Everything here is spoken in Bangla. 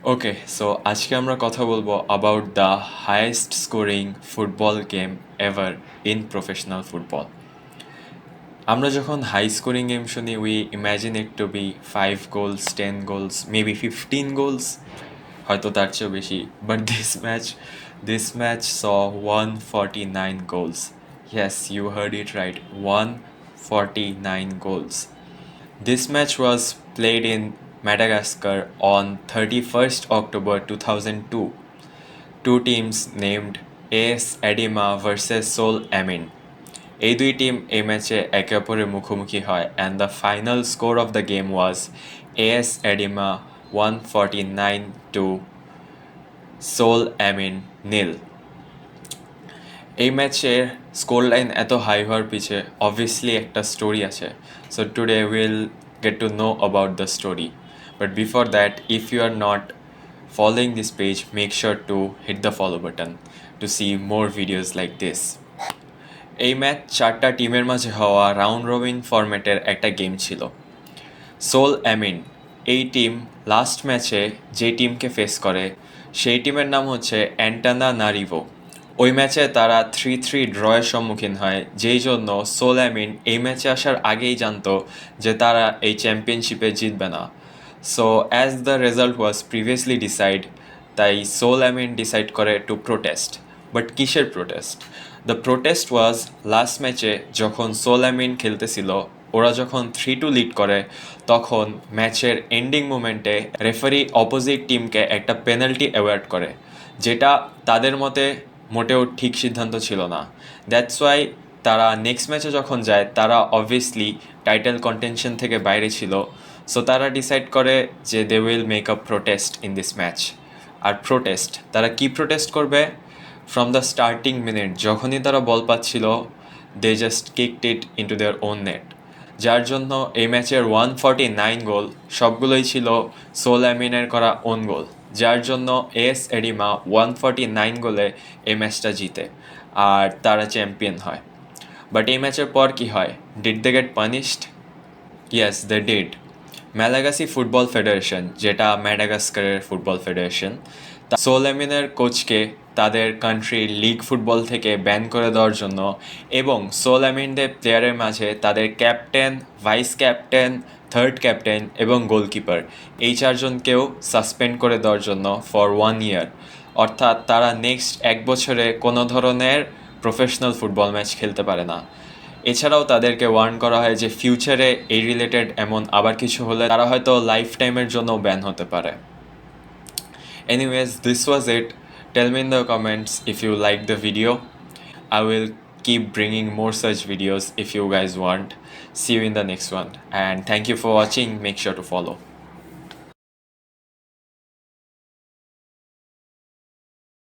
ওকে, সো আজকে আমরা কথা বলবো about the highest scoring football game ever in professional football. আমরা যখন হাই স্কোরিং গেম শুনি we imagine it to be 5 goals, 10 goals, maybe 15 goals, হয়তো তার চেয়েও বেশি। But this match saw 149 goals. Yes, you heard it right, 149 goals. This match was played in Madagascar on 31st October 2002. Two teams named AS Edima versus Seoul Amin. এই দুই টিম এই ম্যাচে একে অপরের মুখোমুখি হয় and the final score of the game was AS Edima 149 to Seoul Amin nil. এই ম্যাচের স্কোর লাইন এত হাই হওয়ার পিছে অবভিয়াসলি একটা স্টোরি আছে, so today will get to know about the story. But before that, if you are not following this page, make sure to hit the follow button to see more videos like this. এই ম্যাচ চারটা টিমের মাঝে হওয়া রাউন্ড রবিন ফরম্যাটের একটা গেম ছিল। সোল অ্যামিন এই টিম লাস্ট ম্যাচে যে টিমকে ফেস করে সেই টিমের নাম হচ্ছে অ্যান্টানা নারিভো। ওই ম্যাচে তারা 3-3 ড্রয়ের সম্মুখীন হয়, যেই জন্য সোল অ্যামিন এই ম্যাচে আসার আগেই জানতো যে তারা এই চ্যাম্পিয়নশিপে জিতবে না। So as the result was previously decide, তাই সোল অ্যামিন ডিসাইড করে টু প্রোটেস্ট। বাট কিসের protest? The protest was last ম্যাচে যখন সোল অ্যামিন খেলতেছিল, ওরা যখন 3-2 লিড করে, তখন ম্যাচের এন্ডিং মোমেন্টে রেফারি অপোজিট টিমকে একটা পেনাল্টি অ্যাওয়ার্ড করে, যেটা তাদের মতে মোটেও ঠিক সিদ্ধান্ত ছিল না। দ্যাটস ওয়াই তারা নেক্সট ম্যাচে যখন যায়, তারা অবভিয়াসলি টাইটেল কন্টেনশন থেকে বাইরে ছিল। সো তারা ডিসাইড করে যে they will make a protest in this match. আর প্রোটেস্ট, তারা কি প্রোটেস্ট করবে? ফ্রম দ্য স্টার্টিং মিনিট যখনই তারা বল পাচ্ছিল, they just kicked it into their own net, যার জন্য এই ম্যাচের 149 গোল সবগুলোই ছিল সোল অ্যামিনের করা ওন গোল, যার জন্য এস এডিমা 149 গোলে এই ম্যাচটা জিতে আর তারা চ্যাম্পিয়ন হয়। বাট এই ম্যাচের পর কি হয়? Did they get punished? Yes, they did. Malagasy football federation, যেটা ম্যাডাগাস্কারের ফুটবল ফেডারেশন, সোল অ্যামিনের কোচকে তাদের কান্ট্রির লিগ ফুটবল থেকে ব্যান করে দেওয়ার জন্য এবং সোল অ্যামিনদের প্লেয়ারের মাঝে তাদের captain, vice captain, third captain এবং গোলকিপার এই চারজনকেও সাসপেন্ড করে দেওয়ার জন্য ফর 1 ইয়ার, অর্থাৎ তারা নেক্সট 1 বছরে কোনো ধরনের প্রফেশনাল ফুটবল ম্যাচ খেলতে পারে না। এছাড়াও তাদেরকে ওয়ার্ন করা হয় যে ফিউচারে এই রিলেটেড এমন আবার কিছু হলে তারা হয়তো লাইফ টাইমের জন্য ব্যান হতে পারে। Anyways, this was it. Tell me in the comments if you like the video. I will keep bringing more such videos if you guys want. See you in the next one. And thank you for watching. Make sure to follow.